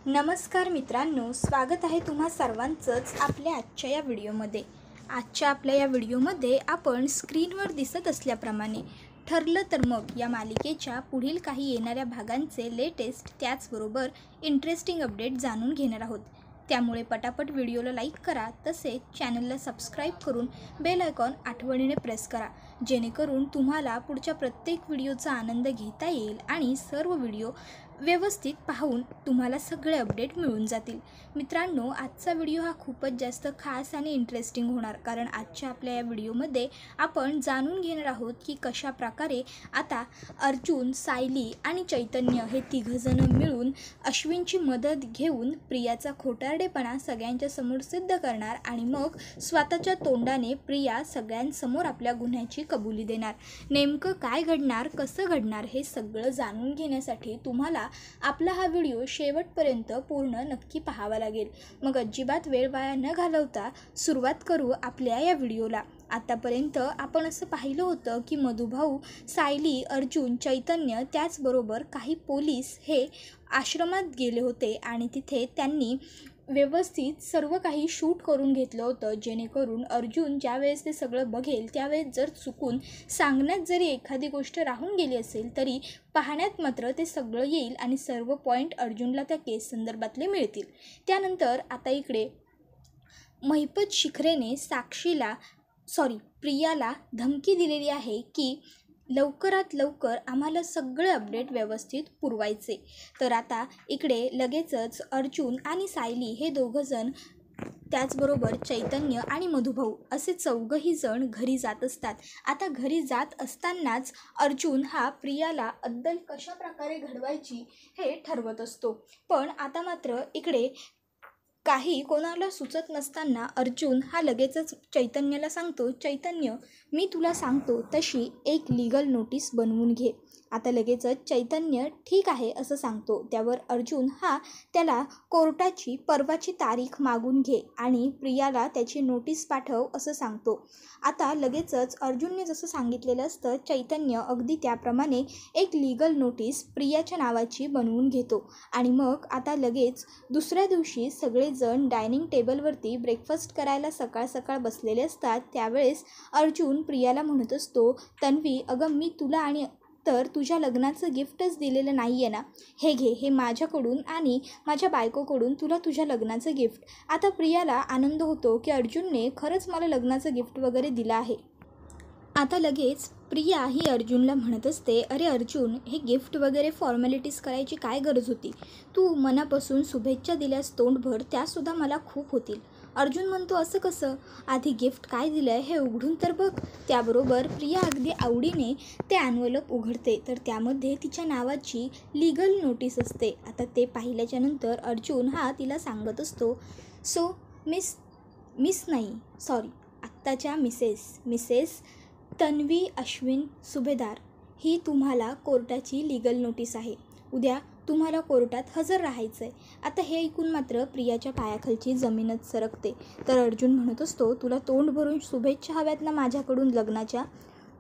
नमस्कार मित्रांनो, स्वागत आहे तुम्हा सर्वांचंच आपल्या आजच्या या व्हिडिओमध्ये। आजच्या आपल्या या व्हिडिओमध्ये आपण स्क्रीनवर दिसत असल्याप्रमाणे ठरलं तर मग या मालिकेच्या पुढील काही येणाऱ्या भागांचे लेटेस्ट त्याचबरोबर इंटरेस्टिंग अपडेट जाणून घेणार आहोत। त्यामुळे पटापट व्हिडिओला लाईक करा, तसेच चॅनलला सबस्क्राईब करून बेल आयकॉन आठवणीने प्रेस करा, जेणेकरून तुम्हाला पुढच्या प्रत्येक व्हिडिओचा आनंद घेता येईल आणि सर्व व्हिडिओ व्यवस्थित पाहून तुम्हाला सगळे अपडेट मिळून जातील। मित्रांनो, आजचा व्हिडिओ हा खूपच जास्त खास आणि इंटरेस्टिंग होणार, कारण आजच्या आपल्या या व्हिडिओमध्ये आपण जाणून घेणार आहोत की कशा प्रकारे आता अर्जुन, सायली आणि चैतन्य हे तिघजण मिळून अश्विनची मदत घेऊन प्रियाचा खोटारडेपणा सगळ्यांच्या समोर सिद्ध करणार आणि मग स्वतःच्या तोंडाने प्रिया सगळ्यांसमोर आपल्या गुन्ह्याची कबुली देणार। नेमकं काय घडणार, कसं घडणार हे सगळं जाणून घेण्यासाठी तुम्हाला आपला हा व्हिडिओ शेवटपर्यंत पूर्ण नक्की पाहावा लागेल। मग अजिबात वेळ वाया न घालवता सुरुवात करू आपल्या या व्हिडिओला। आतापर्यंत आपण असं पाहिलं होतं की मधुभाऊ, सायली, अर्जुन, चैतन्य त्याचबरोबर काही पोलीस हे आश्रमात गेले होते आणि तिथे त्यांनी व्यवस्थित सर्व काही शूट करून घेतलं होतं, जेणेकरून अर्जुन ज्यावेळेस ते सगळं बघेल त्यावेळेस जर चुकून सांगण्यात जरी एखादी गोष्ट राहून गेली असेल तरी पाहण्यात मात्र ते सगळं येईल आणि सर्व पॉईंट अर्जुनला त्या केस संदर्भातले मिळतील। त्यानंतर आता इकडे महिपत शिखरेने प्रियाला धमकी दिलेली आहे की लवकरात लवकर आम्हाला सगळे अपडेट व्यवस्थित पुरवायचे। तर आता इकडे लगेचच अर्जुन आणि सायली हे दोघंजण त्याचबरोबर चैतन्य आणि मधुभाऊ असे चौघही जण घरी जात असतात। आता घरी जात असतानाच अर्जुन हा प्रियाला अद्दल कशा प्रकारे घडवायची हे ठरवत असतो, पण आता मात्र इकडे काही कोणाला सुचत नसताना अर्जुन हा लगेचच चैतन्याला सांगतो, चैतन्य, मी तुला सांगतो तशी एक लीगल नोटीस बनवून घे। आता लगेचच चैतन्य ठीक आहे असं सांगतो। त्यावर अर्जुन हा त्याला कोर्टाची परवाची तारीख मागून घे आणि प्रियाला त्याची नोटीस पाठव असं सांगतो। आता लगेचच अर्जुनने जसं सांगितलेलं असतं चैतन्य अगदी त्याप्रमाणे एक लीगल नोटीस प्रियाच्या नावाची बनवून घेतो आणि मग आता लगेच दुसऱ्या दिवशी सगळेजण डायनिंग टेबलवरती ब्रेकफास्ट करायला सकाळ सकाळ बसलेले असतात। त्यावेळेस अर्जुन प्रियाला म्हणत असतो, तन्वी, अगं मी तुला आणि तर तुझ्या लग्नाचं गिफ्टच दिलेलं नाही आहे ना, हे घे, हे माझ्याकडून आणि माझ्या बायकोकडून तुला तुझ्या लग्नाचं गिफ्ट। आता प्रियाला आनंद होतो की अर्जुनने खरंच मला लग्नाचं गिफ्ट वगैरे दिलं आहे। आता लगेच प्रिया ही अर्जुनला म्हणत असते, अरे अर्जुन, हे गिफ्ट वगैरे फॉर्मॅलिटीज करायची काय गरज होती? तू मनापासून शुभेच्छा दिल्यास तोंडभर त्यासुद्धा मला खूप होतील। अर्जुन म्हणतो, असं कसं? आधी गिफ्ट काय दिलं आहे हे उघडून तर बघ। त्याबरोबर प्रिया अगदी आवडीने ते ॲन्व्हलप उघडते, तर त्यामध्ये तिच्या नावाची लीगल नोटीस असते। आता ते पाहिल्याच्या नंतर अर्जुन हा तिला सांगत असतो, सो आत्ताच्या मिसेस तन्वी अश्विन सुभेदार, ही तुम्हाला कोर्टाची लीगल नोटीस आहे। उद्या तुम्हाला कोर्टात हजर राहायचं आहे। आता हे ऐकून मात्र प्रियाच्या पायाखालची जमीनच सरकते। तर अर्जुन म्हणत असतो, तुला तोंड भरून शुभेच्छा हव्यात ना माझ्याकडून लग्नाच्या?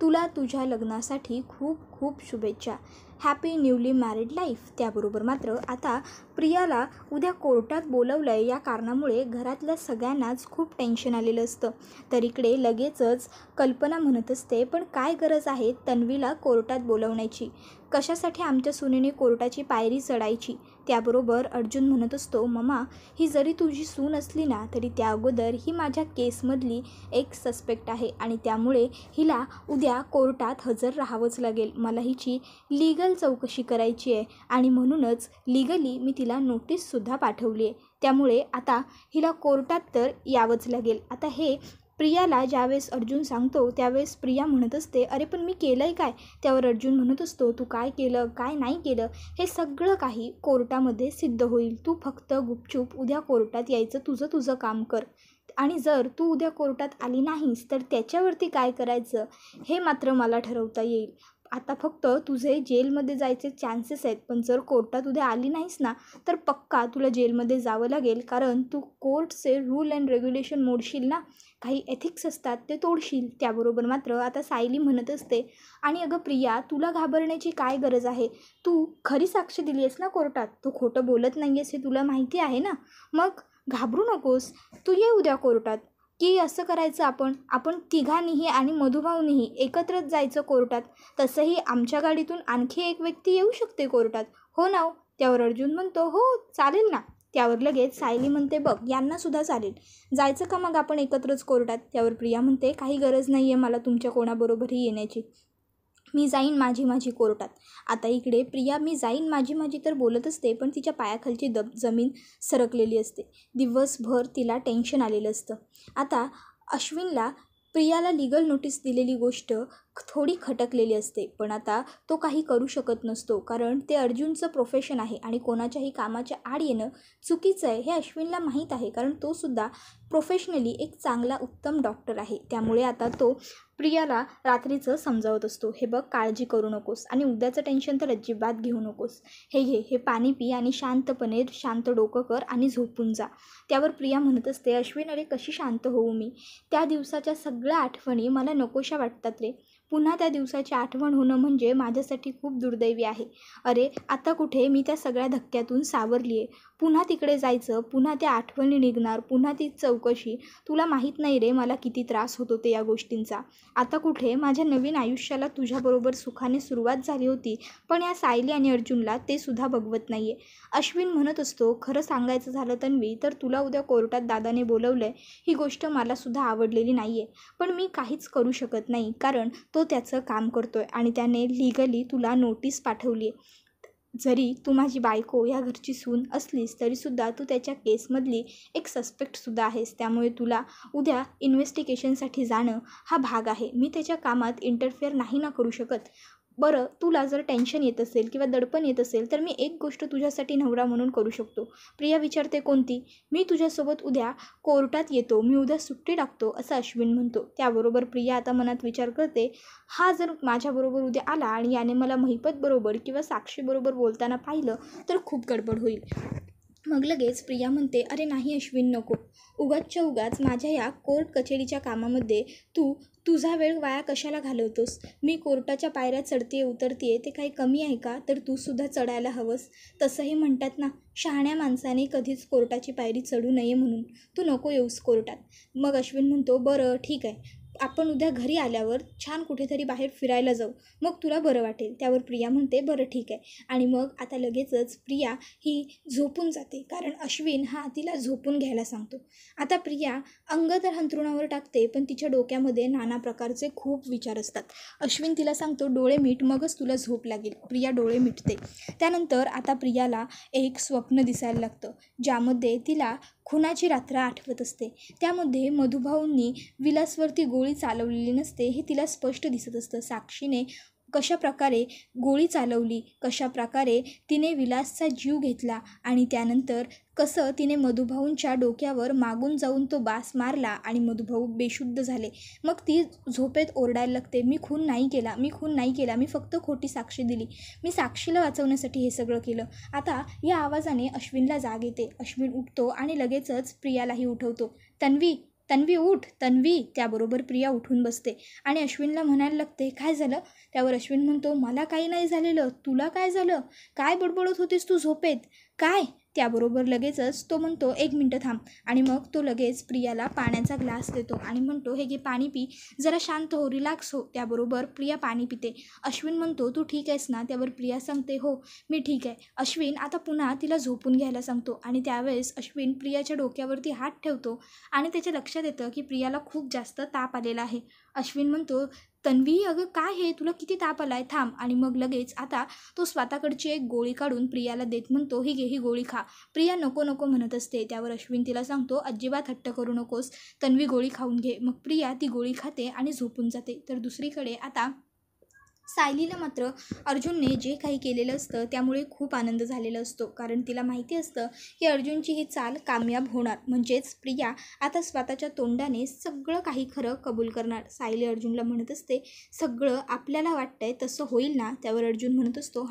तुला तुझ्या लग्नासाठी खूप खूप शुभेच्छा, हॅपी न्यूली मॅरिड लाईफ। त्याबरोबर मात्र आता प्रियाला उद्या कोर्टात बोलवलं आहे, या कारणामुळे घरातल्या सगळ्यांनाच खूप टेन्शन आलेलं असतं। तर इकडे लगेचच कल्पना म्हणत असते, पण काय गरज आहे तन्वीला कोर्टात बोलवण्याची? कशासाठी आमच्या सुनेने कोर्टाची पायरी चढायची? त्याबरोबर अर्जुन म्हणत असतो, ममा, ही जरी तुझी सून असली ना तरी त्या अगोदर ही माझ्या केसमधली एक सस्पेक्ट आहे आणि त्यामुळे हिला उद्या कोर्टात हजर राहावंच लागेल। मला हिची लीगल चौकशी करायची आहे आणि म्हणूनच लीगली मी तिला नोटीससुद्धा पाठवली आहे। त्यामुळे आता हिला कोर्टात तर यावंच लागेल। आता हे प्रियाला ज्यावेळेस अर्जुन सांगतो त्यावेळेस प्रिया म्हणत असते, अरे पण मी केलं आहे काय? त्यावर अर्जुन म्हणत असतो, तू काय केलं काय नाही केलं हे सगळं काही कोर्टामध्ये सिद्ध होईल। तू फक्त गुपचूप उद्या कोर्टात यायचं, तुझं काम कर आणि जर तू उद्या कोर्टात आली नाहीस तर त्याच्यावरती काय करायचं हे मात्र मला ठरवता येईल। आता फक्त तुझे जेलमध्ये जायचे चान्सेस आहेत, पण जर कोर्टात उद्या आली नाहीस ना तर पक्का तुला जेलमध्ये जावं लागेल, कारण तू कोर्टचे रूल अँड रेग्युलेशन मोडशील ना, काही एथिक्स असतात ते तोडशील. त्याबरोबर मात्र आता सायली म्हणत असते, आणि अगं प्रिया, तुला घाबरण्याची काय गरज आहे? तू खरी साक्ष दिली आहेस ना कोर्टात, तू खोटं बोलत नाही आहेस हे तुला माहिती आहे ना, मग घाबरू नकोस. तू ये उद्या कोर्टात, की असं करायचं आपण तिघांनीही आणि मधुभाऊनीही एकत्रच जायचं कोर्टात. तसंही आमच्या गाडीतून आणखी एक व्यक्ती येऊ शकते कोर्टात, हो ना? त्यावर अर्जुन म्हणतो, हो चालेल ना. त्यावर लगेच सायली म्हणते, बघ यांनासुद्धा चालेल, जायचं का मग आपण एकत्रच कोर्टात? त्यावर प्रिया म्हणते, काही गरज नाही आहे मला तुमच्या कोणाबरोबरही येण्याची, मी जाईन माझी कोर्टात. आता इकडे प्रिया मी जाईन माझी तर बोलत असते, पण तिच्या पायाखालची जमीन सरकलेली असते. दिवसभर तिला टेन्शन आलेलं असतं. आता अश्विनला प्रियाला लीगल नोटीस दिलेली गोष्ट थोडी खटकलेली असते, पण आता तो काही करू शकत नसतो, कारण ते अर्जुनचं प्रोफेशन आहे आणि कोणाच्याही कामाच्या आड येणं चुकीचं आहे हे अश्विनला माहीत आहे, कारण तो सुद्धा प्रोफेशनली एक चांगला उत्तम डॉक्टर आहे. त्यामुळे आता तो प्रियाला रात्रीचं समजावत असतो, हे बघ काळजी करू नकोस आणि उद्याचं टेन्शन तर अजिबात घेऊ नकोस, हे घे, हे पाणी पी आणि शांतपणे शांत डोकं कर आणि झोपून जा. त्यावर प्रिया म्हणत असते, अश्विन अरे कशी शांत होऊ मी? त्या दिवसाच्या सगळ्या आठवणी मला नकोशा वाटतात रे. पुन्हा त्या दिवसाची आठवण होणं म्हणजे माझ्यासाठी खूप दुर्दैवी आहे. अरे आता कुठे मी त्या सगळ्या धक्क्यातून सावरली आहे, पुन्हा तिकडे जायचं, पुन्हा त्या आठवणी निघणार, पुन्हा ती चौकशी. तुला माहीत नाही रे मला किती त्रास होत होते या गोष्टींचा. आता कुठे माझ्या नवीन आयुष्याला तुझ्याबरोबर सुखाने सुरुवात झाली होती, पण या सायली आणि अर्जुनला ते सुद्धा बघवत नाही आहे. अश्विन म्हणत असतो, खरं सांगायचं झालं तन्वी तर तुला उद्या कोर्टात दादाने बोलवलं आहे, ही गोष्ट मलासुद्धा आवडलेली नाही आहे, पण मी काहीच करू शकत नाही, कारण तो त्याचं काम करतोय आणि त्याने लीगली तुला नोटीस पाठवली आहे. जरी तू माझी बायको या घरची सून असलीस तरीसुद्धा तू त्याच्या केसमधली एक सस्पेक्टसुद्धा आहेस, त्यामुळे तुला उद्या इन्व्हेस्टिगेशनसाठी जाणं हा भाग आहे. मी त्याच्या कामात इंटरफेअर नाही ना करू शकत. बरं तुला जर टेन्शन येत असेल किंवा दडपण येत असेल तर मी एक गोष्ट तुझ्यासाठी नवरा म्हणून करू शकतो. प्रिया विचारते, कोणती? मी तुझ्यासोबत उद्या कोर्टात येतो, मी उद्या सुट्टी टाकतो, असं अश्विन म्हणतो. त्याबरोबर प्रिया आता मनात विचार करते, हा जर माझ्याबरोबर उद्या आला आणि याने मला महिपतबरोबर किंवा साक्षीबरोबर बोलताना पाहिलं तर खूप गडबड होईल. मग लगेच प्रिया म्हणते, अरे नाही अश्विन नको, उगाचच्या उगाच माझ्या या कोर्ट कचेरीच्या कामामध्ये तू तुझा वेळ वाया कशाला घालवतोस? मी कोर्टाच्या पायऱ्या चढते उतरते ते काही कमी आहे का? तर तू सुद्धा चढायला हवंस. तसंही म्हणतात ना, शहाण्या माणसाने कधीच कोर्टाची पायरी चढू नये म्हणून. तू नको येऊस कोर्टात. मग अश्विन म्हणतो, बरं ठीक आहे, आपण उद्या घरी आल्यावर छान कुठेतरी बाहेर फिरायला जाऊ, मग तुला बरं वाटेल. त्यावर प्रिया म्हणते, बरं ठीक आहे. आणि मग आता लगेचच प्रिया ही झोपून जाते, कारण अश्विन हा तिला झोपून घ्यायला सांगतो. आता प्रिया अंग तर अंथरुणावर टाकते, पण तिच्या डोक्यामध्ये नाना प्रकारचे खूप विचार असतात. अश्विन तिला सांगतो, डोळे मीट मगच तुला झोप लागेल. प्रिया डोळे मिटते. त्यानंतर आता प्रियाला एक स्वप्न दिसायला लागतं, ज्यामध्ये तिला खुनाची रात्र आठवत असते. त्यामध्ये मधुभाऊंनी विलासवरती गोळी चालवलेली नसते हे तिला स्पष्ट दिसत असतं. साक्षीने कशाप्रकारे गोळी चालवली, कशाप्रकारे तिने विलासचा जीव घेतला आणि त्यानंतर कसं तिने मधुभाऊंच्या डोक्यावर मागून जाऊन तो बास मारला आणि मधुभाऊ बेशुद्ध झाले. मग ती झोपेत ओरडायला लागते, मी खून नाही केला, मी फक्त खोटी साक्षी दिली, मी साक्षीला वाचवण्यासाठी हे सगळं केलं. आता या आवाजाने अश्विनला जाग येते. अश्विन उठतो आणि लगेचच प्रियालाही उठवतो. तन्वी उठ तन्वी. त्याबरोबर प्रिया उठून बसते आणि अश्विनला म्हणायला लागते, काय झालं? त्यावर अश्विन म्हणतो, मला काही नाही झालेलं, तुला काय झालं? काय बडबडत होतीस तू झोपेत? काय? त्याबरोबर लगेचच तो म्हणतो, एक मिनटं थांब. आणि मग तो लगेच प्रियाला पाण्याचा ग्लास देतो आणि म्हणतो, हे घे पाणी पी, जरा शांत हो, रिलॅक्स हो. त्याबरोबर प्रिया पाणी पिते. अश्विन म्हणतो, तू ठीक आहेस ना? त्यावर प्रिया सांगते, हो मी ठीक आहे. अश्विन आता पुन्हा तिला झोपून घ्यायला सांगतो आणि त्यावेळेस अश्विन प्रियाच्या डोक्यावरती हात ठेवतो आणि त्याच्या लक्षात येतं की प्रियाला खूप जास्त ताप आलेला आहे. अश्विन म्हणतो, तन्वी अगं काय हे, तुला किती ताप आलाय, थांब. आणि मग लगेच आता तो स्वतःकडची एक गोळी काढून प्रियाला देत म्हणतो, ही घे, ही गोळी खा. प्रिया नको नको म्हणत असते. त्यावर अश्विन तिला सांगतो, अजिबात हट्ट करू नकोस, तन्वी गोळी खाऊन घे. मग प्रिया ती गोळी खाते आणि झोपून जाते. तर दुसरीकडे आता सायलीला मात्र अर्जुनने जे काही केलेलं असतं त्यामुळे खूप आनंद झालेला असतो, कारण तिला माहिती असतं की अर्जुनची ही चाल कामयाब होणार. म्हणजेच प्रिया आता स्वतःच्या तोंडाने सगळं काही खरं कबूल करणार. सायली अर्जुनला म्हणत असते, सगळं आपल्याला वाटतंय तसं होईल ना? त्यावर अर्जुन म्हणत असतो,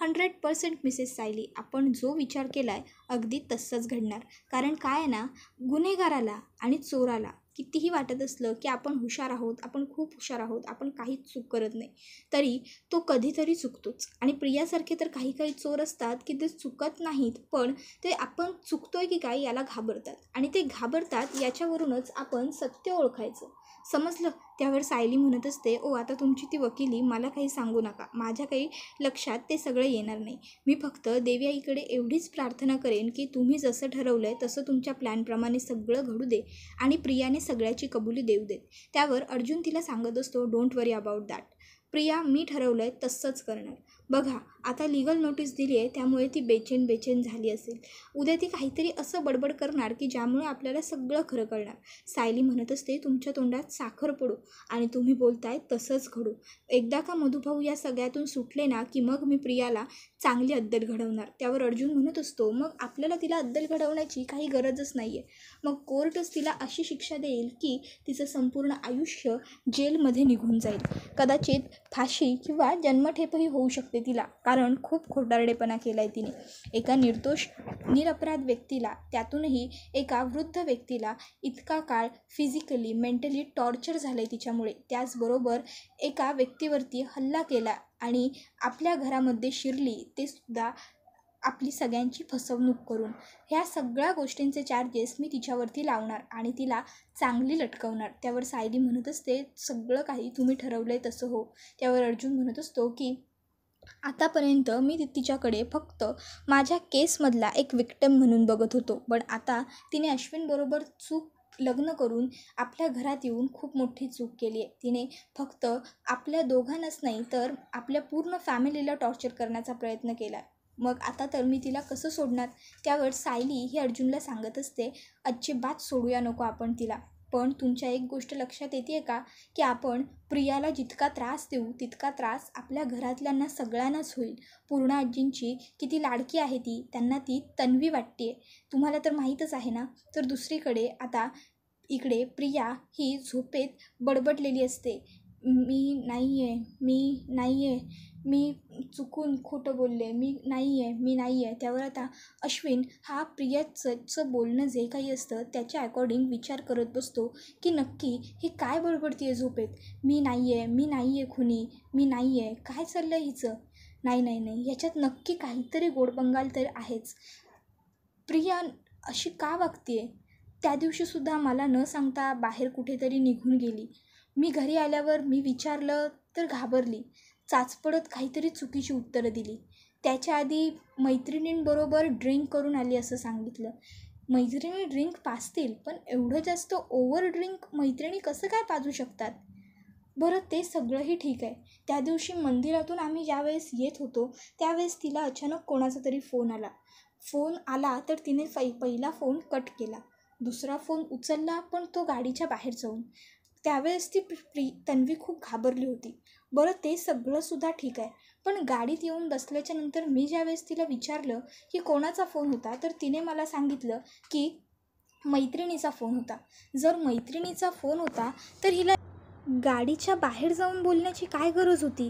100% मिसेस सायली, आपण जो विचार केला आहे अगदी तसंच घडणार. कारण काय आहे ना, गुन्हेगाराला आणि चोराला कितीही वाटत असलं की आपण हुशार आहोत, आपण खूप हुशार आहोत, आपण काहीच चूक करत नाही, तरी तो कधीतरी चुकतोच. आणि प्रियासारखे तर काही काही चोर असतात की ते चुकत नाहीत, पण ते आपण चुकतोय की काय याला घाबरतात, आणि ते घाबरतात याच्यावरूनच आपण सत्य ओळखायचं. समजलं? त्यावर सायली म्हणत असते, ओ आता तुमची ती वकिली मला काही सांगू नका, माझ्या काही लक्षात ते सगळं येणार नाही. मी फक्त देवी आईकडे एवढीच प्रार्थना करेन की तुम्ही जसं ठरवलं आहे तसं तुमच्या प्लॅनप्रमाणे सगळं घडू दे आणि प्रियाने सगळ्याची कबुली देऊ देत. त्यावर अर्जुन तिला सांगत असतो, don't worry about that Priya, मी ठरवलं आहे तसंच करणार. बघा आता लीगल नोटीस दिली आहे त्यामुळे ती बेचैन झाली असेल. उद्या ती काहीतरी असं बडबड करणार की ज्यामुळे आपल्याला सगळं खरं कळणार. सायली म्हणत असते, तुमच्या तोंडात साखर पडू आणि तुम्ही बोलताय तसंच घडू. एकदा का मधुभाऊ या सगळ्यातून सुटले ना की मग मी प्रियाला चांगली अद्दल घडवणार. त्यावर अर्जुन म्हणत असतो, मग आपल्याला तिला अद्दल घडवण्याची काही गरजच नाही आहे. मग कोर्टच तिला अशी शिक्षा देईल की तिचं संपूर्ण आयुष्य जेलमध्ये निघून जाईल. कदाचित फाशी किंवा जन्मठेपही होऊ शकते तिला, कारण खूप खोटारडेपणा केला आहे तिने. एका निर्दोष निरपराध व्यक्तीला, त्यातूनही एका वृद्ध व्यक्तीला इतका काळ फिजिकली मेंटली टॉर्चर झालं आहे तिच्यामुळे. त्याचबरोबर एका व्यक्तीवरती हल्ला केला आणि आपल्या घरामध्ये शिरली, ते सुद्धा आपली सगळ्यांची फसवणूक करून. ह्या सगळ्या गोष्टींचे चार्जेस मी तिच्यावरती लावणार आणि तिला चांगली लटकवणार. त्यावर सायली म्हणत असते, सगळं काही तुम्ही ठरवलं आहे तसं हो. त्यावर अर्जुन म्हणत असतो की आतापर्यंत मी तिच्याकडे फक्त माझ्या केसमधला एक विक्टिम म्हणून बघत होतो, पण आता तिने अश्विनबरोबर लग्न करून आपल्या घरात येऊन खूप मोठी चूक केली आहे. तिने फक्त आपल्या दोघांनाच नाही तर आपल्या पूर्ण फॅमिलीला टॉर्चर करण्याचा प्रयत्न केला. मग आता तर मी तिला कसं सोडणार? त्यावर सायली ही अर्जुनला सांगत असते, अजिबात सोडूया नको आपण तिला. पण तुमच्या एक गोष्ट लक्षात येते का की आपण प्रियाला जितका त्रास देऊ तितका त्रास आपल्या घरातल्यांना सगळ्यांनाच होईल. पूर्ण आजींची किती लाडकी आहे ती, त्यांना ती तन्वी वाटते, तुम्हाला तर माहीतच आहे ना. तर दुसरीकडे आता इकडे प्रिया ही झोपेत बडबडलेली असते, मी नाही आहे, मी चुकून खोटं बोलले, मी नाही आहे. त्यावर आता अश्विन हा प्रियाचं बोलणं जे काही असतं त्याच्या अकॉर्डिंग विचार करत बसतो की नक्की ही काय बडबडती आहे झोपेत. मी नाही आहे खुनी, मी नाही आहे, काय चाललं आहे हिचं? नाही, याच्यात नक्की काहीतरी गोडबंगाल तर आहेच. प्रिया अशी का वागते? त्या दिवशीसुद्धा मला न सांगता बाहेर कुठेतरी निघून गेली. मी घरी आल्यावर मी विचारलं तर घाबरली, चाचपडत काहीतरी चुकीची उत्तरं दिली. त्याच्या आधी मैत्रिणींबरोबर ड्रिंक करून आली असं सांगितलं. मैत्रिणी ड्रिंक पाजतील, पण एवढं जास्त ओव्हर ड्रिंक मैत्रिणी कसं काय पाजू शकतात? बरं ते सगळंही ठीक आहे. त्या दिवशी मंदिरातून आम्ही ज्यावेळेस येत होतो त्यावेळेस तिला अचानक कोणाचा तरी फोन आला तर तिने पहिला फोन कट केला, दुसरा फोन उचलला पण तो गाडीच्या बाहेर जाऊन. त्यावेळेस ती तन्वी खूप घाबरली होती. बरं ते सगळंसुद्धा ठीक आहे, पण गाडीत येऊन बसल्याच्या नंतर मी ज्यावेळेस तिला विचारलं की कोणाचा फोन होता तर तिने मला सांगितलं की मैत्रिणीचा फोन होता. जर मैत्रिणीचा फोन होता तर हिला गाडीच्या बाहेर जाऊन बोलण्याची काय गरज होती?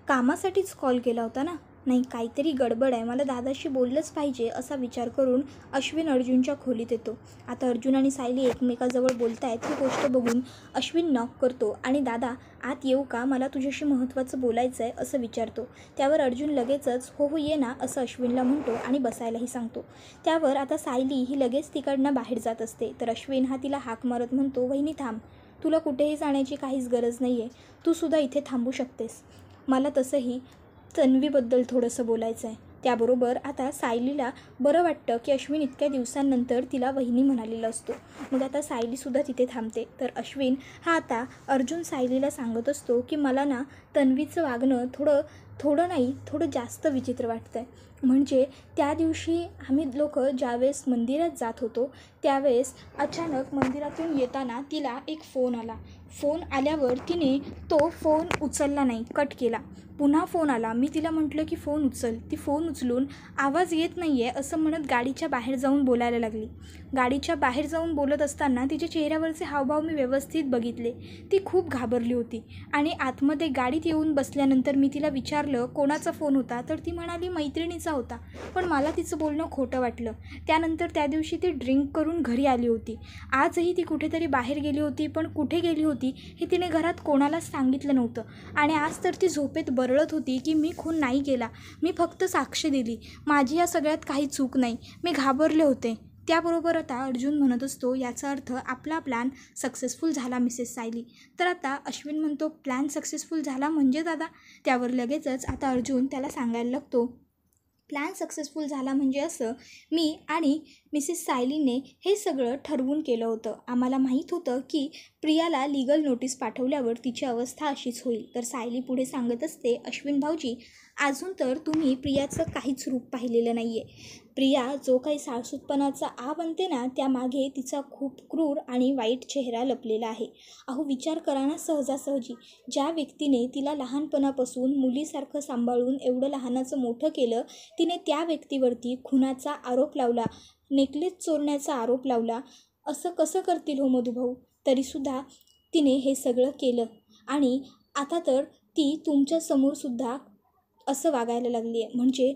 कामासाठीच कॉल केला होता ना. नाही, काहीतरी गडबड आहे, मला दादाशी बोललंच पाहिजे असा विचार करून अश्विन अर्जुनच्या खोलीत येतो. आता अर्जुन आणि सायली एकमेकाजवळ बोलत आहेत ही गोष्ट बघून अश्विन नॉक करतो आणि दादा आत येऊ का, मला तुझ्याशी महत्त्वाचं बोलायचं आहे असं विचारतो. त्यावर अर्जुन लगेचच हो ये ना असं अश्विनला म्हणतो आणि बसायलाही सांगतो. त्यावर आता सायली ही लगेच तिकडनं बाहेर जात असते, तर अश्विन हा तिला हाक मारत म्हणतो, वहिनी थांब, तुला कुठेही जाण्याची काहीच गरज नाही आहे, तू सुद्धा इथे थांबू शकतेस, मला तसंही तन्वीबद्दल थोडंसं बोलायचं आहे. त्याबरोबर आता सायलीला बरं वाटतं की अश्विन इतक्या दिवसांनंतर तिला वहिनी म्हणालेला असतो. मग आता सायलीसुद्धा तिथे थांबते. तर अश्विन हा आता अर्जुन सायलीला सांगत असतो की मला ना तन्वीचं वागणं थोडं जास्त विचित्र वाटतं आहे. म्हणजे त्या दिवशी आम्ही लोक ज्यावेळेस मंदिरात जात होतो त्यावेळेस अचानक मंदिरातून येताना तिला एक फोन आला फोन आल्यावर तिने तो फोन उचलला नाही, कट केला. पुन्हा फोन आला. मी तिला म्हटलं की फोन उचल. ती फोन उचलून आवाज येत नाही आहे असं म्हणत गाडीच्या बाहेर जाऊन बोलायला लागली. गाडीच्या बाहेर जाऊन बोलत असताना तिच्या चेहऱ्यावरचे हावभाव मी व्यवस्थित बघितले. ती खूप घाबरली होती आणि आतमध्ये गाडीत येऊन बसल्यानंतर मी तिला विचारलं कोणाचा फोन होता, तर ती म्हणाली मैत्रिणीचा होता. पण मला तिचं बोलणं खोटं वाटलं. त्यानंतर त्या दिवशी ती ड्रिंक करून घरी आली होती. आजही ती कुठेतरी बाहेर गेली होती, पण कुठे गेली होती हे तिने घरात कोणालाच सांगितलं नव्हतं. आणि आज तर ती झोपेत बरळत होती की मी खून नाही केला, मी फक्त साक्ष दिली, माझी या सगळ्यात काही चूक नाही, मी घाबरले होते. त्याबरोबर आता अर्जुन म्हणत असतो याचा अर्थ आपला प्लॅन सक्सेसफुल झाला मिसेस सायली. तर आता अश्विन म्हणतो प्लॅन सक्सेसफुल झाला म्हणजे दादा? त्यावर लगेचच आता अर्जुन त्याला सांगायला लागतो प्लॅन सक्सेसफुल झाला म्हणजे असं, मी आणि मिसेस सायलीने हे सगळं ठरवून केलं होतं. आम्हाला माहीत होतं की प्रियाला लीगल नोटीस पाठवल्यावर तिची अवस्था अशीच होईल. तर सायली पुढे सांगत असते अश्विन भाऊजी, अजून तर तुम्ही प्रियाचं काहीच रूप पाहिलेलं नाही आहे. प्रिया जो काही साळसूतपणाचा आ बनते ना, त्यामागे तिचा खूप क्रूर आणि वाईट चेहरा लपलेला आहे. अहो विचार करा ना सहजासहजी, ज्या व्यक्तीने तिला लहानपणापासून मुलीसारखं सांभाळून एवढं लहानाचं मोठं केलं, तिने त्या व्यक्तीवरती खुनाचा आरोप लावला, नेकलेस चोरण्याचा आरोप लावला. असं कसं करतील हो मधुभाऊ? तरीसुद्धा तिने हे सगळं केलं आणि आता तर ती तुमच्यासमोरसुद्धा असं वागायला लागली आहे. म्हणजे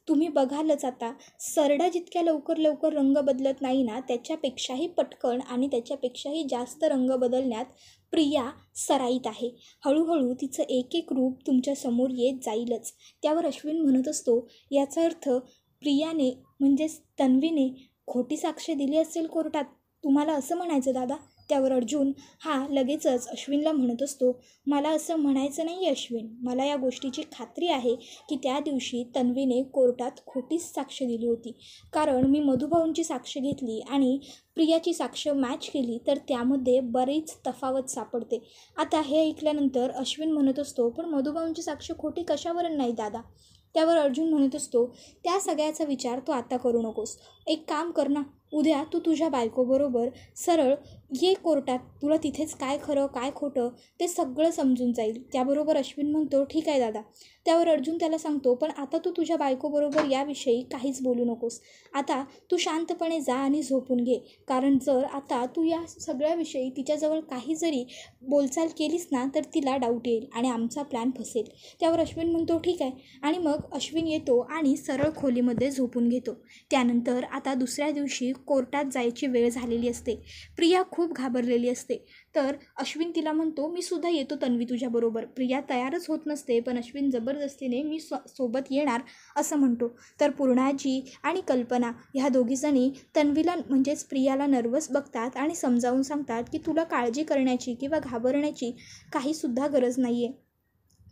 तुम्ही बघालच आता, सरडा जितक्या लवकर लवकर रंग बदलत नाही ना, त्याच्यापेक्षाही पटकन आणि त्याच्यापेक्षाही जास्त रंग बदलण्यात प्रिया सराईत आहे. हळूहळू तिचं एक एक रूप तुमच्यासमोर येत जाईलच. त्यावर अश्विन म्हणत असतो याचा अर्थ प्रियाने म्हणजेच तन्वीने खोटी साक्ष दिली असेल कोर्टात, तुम्हाला असं म्हणायचं दादा? त्यावर अर्जुन हा लगेचच अश्विनला म्हणत असतो मला असं म्हणायचं नाही अश्विन, मला या गोष्टीची खात्री आहे की त्या दिवशी तन्वीने कोर्टात खोटीच साक्ष दिली होती. कारण मी मधुभाऊंची साक्ष घेतली आणि प्रियाची साक्ष मॅच केली तर त्यामध्ये बरीच तफावत सापडते. आता हे ऐकल्यानंतर अश्विन म्हणत असतो पण मधुभाऊंची साक्ष खोटी कशावरून नाही दादा? त्यावर अर्जुन म्हणत असतो त्या सगळ्याचा विचार तू आता करू नकोस. एक काम कर ना, उद्या तू तुझ्या बायकोबरोबर सरळ ये कोर्टात, तुला तिथेच काय खरं काय खोटं ते सगळं समजून जाईल. त्याबरोबर अश्विन म्हणतो ठीक आहे दादा. त्यावर अर्जुन त्याला सांगतो पण आता तू तुझ्या बायकोबरोबर याविषयी काहीच बोलू नकोस. आता तू शांतपणे जा आणि झोपून घे. कारण जर आता तू या सगळ्याविषयी तिच्याजवळ काही जरी बोलचाल केलीस ना तर तिला डाऊट येईल आणि आमचा प्लॅन फसेल. त्यावर अश्विन म्हणतो ठीक आहे. आणि मग अश्विन येतो आणि सरळ खोलीमध्ये झोपून घेतो. त्यानंतर आता दुसऱ्या दिवशी कोर्टात जायची वेळ झालेली असते. प्रिया खूप घाबरलेली असते. तर अश्विन तिला म्हणतो मी सुद्धा येतो तन्वी तुझ्याबरोबर. प्रिया तयारच होत नसते पण अश्विन जबरदस्तीने मी सोबत येणार असं म्हणतो. तर पूर्णाजी आणि कल्पना ह्या दोघीजणी तन्वीला म्हणजेच प्रियाला नर्वस बघतात आणि समजावून सांगतात की तुला काळजी करण्याची किंवा घाबरण्याची काहीसुद्धा गरज नाही आहे,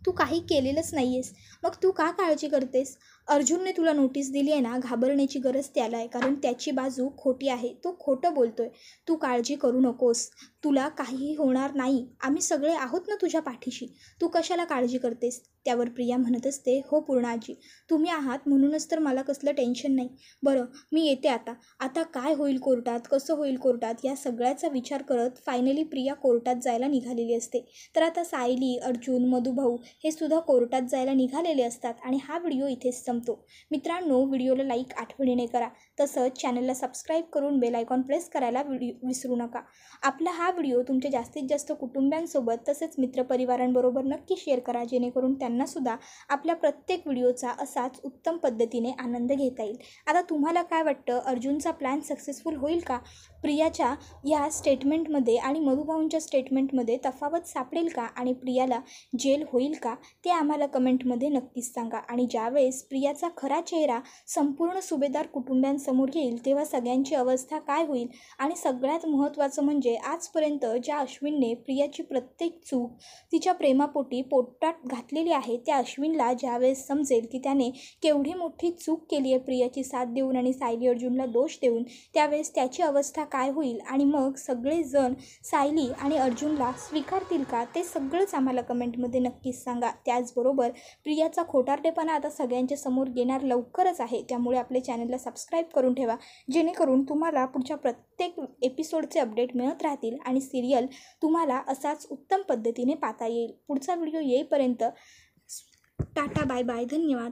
तू काही केलेलंच नाही आहेस, मग तू का काळजी करतेस? अर्जुनने तुला नोटीस दिली आहे ना, घाबरण्याची गरज त्याला आहे कारण त्याची बाजू खोटी आहे, तो खोटं बोलतोय. तू काळजी करू नकोस, तुला काहीही होणार नाही, आम्ही सगळे आहोत ना तुझ्या पाठीशी, तू कशाला काळजी करतेस? त्यावर प्रिया म्हणत असते हो पूर्णाजी, तुम्ही आहात म्हणूनच तर मला कसलं टेन्शन नाही. बरं मी येते आता. आता काय होईल कोर्टात, कसं होईल कोर्टात, या सगळ्याचा विचार करत फायनली प्रिया कोर्टात जायला निघालेली असते. तर आता सायली, अर्जुन, मधुभाऊ हे सुद्धा कोर्टात जायला निघालेले असतात आणि हा व्हिडिओ इथेच संपतो. मित्रांनो व्हिडिओला लाईक आठवणीने करा, तसंच चॅनलला सबस्क्राईब करून बेल आयकॉन प्रेस करायला विसरू नका. आपला हा व्हिडिओ तुमच्या जास्तीत जास्त कुटुंबियांसोबत तसेच मित्रपरिवारांबरोबर नक्की शेअर करा, जेणेकरून त्यांनासुद्धा आपल्या प्रत्येक व्हिडिओचा असाच उत्तम पद्धतीने आनंद घेता येईल. आता तुम्हाला काय वाटतं, अर्जुनचा प्लॅन सक्सेसफुल होईल का? प्रियाच्या या स्टेटमेंटमध्ये आणि मधुभाऊंच्या स्टेटमेंटमध्ये तफावत सापडेल का आणि प्रियाला जेल होईल का? ते आम्हाला कमेंटमध्ये नक्कीच सांगा. आणि ज्यावेळेस प्रियाचा खरा चेहरा संपूर्ण सुभेदार कुटुंबियांसमोर येईल तेव्हा सगळ्यांची अवस्था काय होईल? आणि सगळ्यात महत्त्वाचं म्हणजे आजपर्यंत ज्या अश्विनने प्रियाची प्रत्येक चूक तिच्या प्रेमापोटी पोटात घातलेली आहे, त्या अश्विनला ज्यावेळेस समजेल की त्याने केवढी मोठी चूक केली आहे प्रियाची साथ देऊन आणि सायली अर्जुनला दोष देऊन, त्यावेळेस त्याची अवस्था काय होईल आणि मग सगळेजण सायली आणि अर्जुनला स्वीकारतील का? ते सगळंच आम्हाला कमेंटमध्ये नक्कीच सांगा. त्याचबरोबर प्रियाचा खोटारडेपणा आता सगळ्यांच्या समोर येणार लवकरच आहे, त्यामुळे आपल्या चॅनलला सबस्क्राईब करून ठेवा, जेणेकरून तुम्हाला पुढच्या प्रत्येक एपिसोडचे अपडेट मिळत राहतील आणि सिरियल तुम्हाला असाच उत्तम पद्धतीने पाहता येईल. पुढचा व्हिडिओ येईपर्यंत टाटा बाय बाय, धन्यवाद.